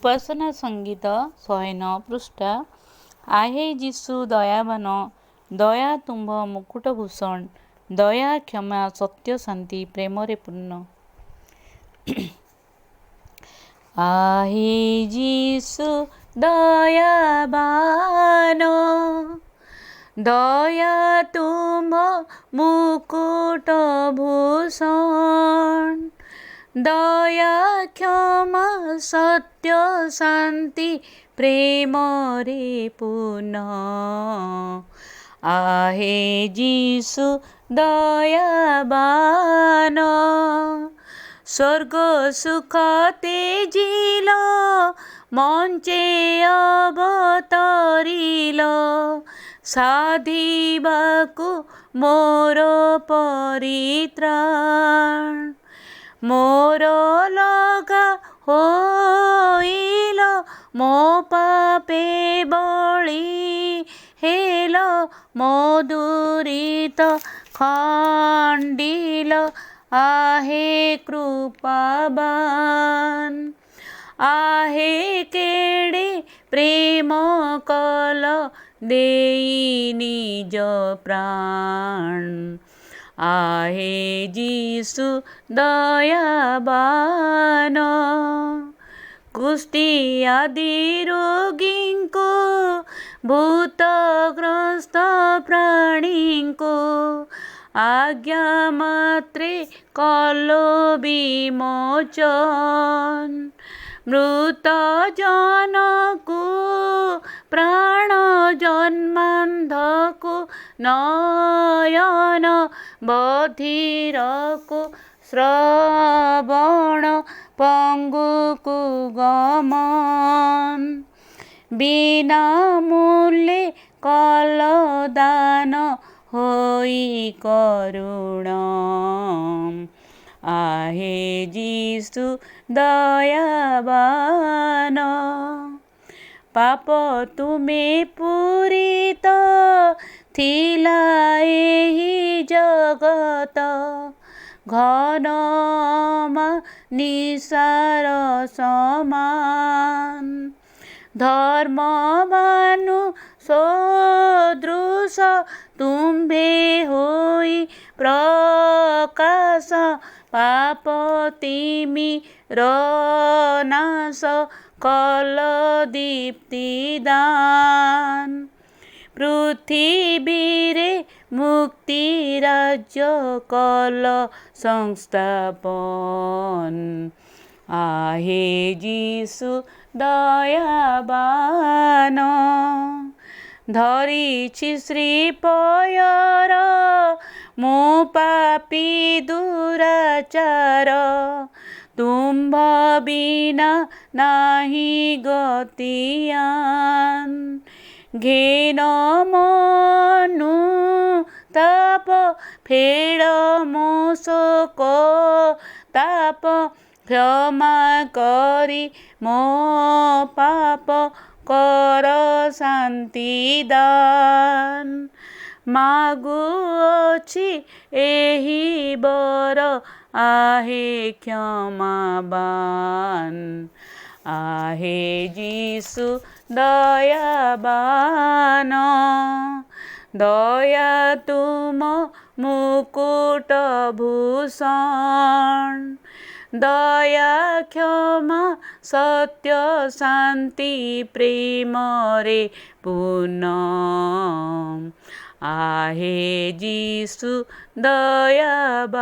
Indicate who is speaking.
Speaker 1: उपासना संगीत 109 पृष्ठा। आहे जीशु दयावान, दया तुम्भ मुकुट भूषण, दया क्षमा सत्य शांति प्रेम रे पूर्ण। आहे जीशु दयावान, दया तुम्भ मुकुट भूषण, दया क्षमा सत्य शांति प्रेम रे पूर्ण। आहे जीशु दयावान, स्वर्ग सुख तेजिल, मञ्चे अवतरिल, साधिबाकु मोर परित्राण। मोर लगा होइल, मो पापे बळी हेल, मो दुरित खण्डिल, आहे कृपावान। आहे केडे प्रेम कल, देई निज प्राण। आहे जीशु दयावान, कुष्ठी आदि रोगींको, भूतग्रस्त प्राणींको, आज्ञा मात्रे कलो विमोचन। मृत जनकु प्राण, जन्मान्धको नयन, बधिरको श्रवण, पंगुकु गमन। बिना मूल्ये कल दान, होई करुण। आहे जीशु दयावान, पाप तुमे पूरित थिला एही जगत, घनमा निसार समान। धर्मवानु सदृश तुम्भे होई प्रकाश, पाप तिमिर नाश कल दीप्ति दान। पृथ्वी रे मुक्ति राज्य कल संस्थापन। आहे जीशु दयावान, धरिछि श्रीपयर, मो पापी दुराचार, तुम्भ बिना नाही गतियान। घेन मनु ताप, फेड मो शोक ताप, क्षमा करी मो पाप कर शांति दान। मागुअछि एही बर, आहे क्षमावान। आहे जीशु दयावान, दया तुम मुकुट भूषण, दया क्षमा सत्य शांति प्रेम रे पूर्ण। आहे जीशु दयावान।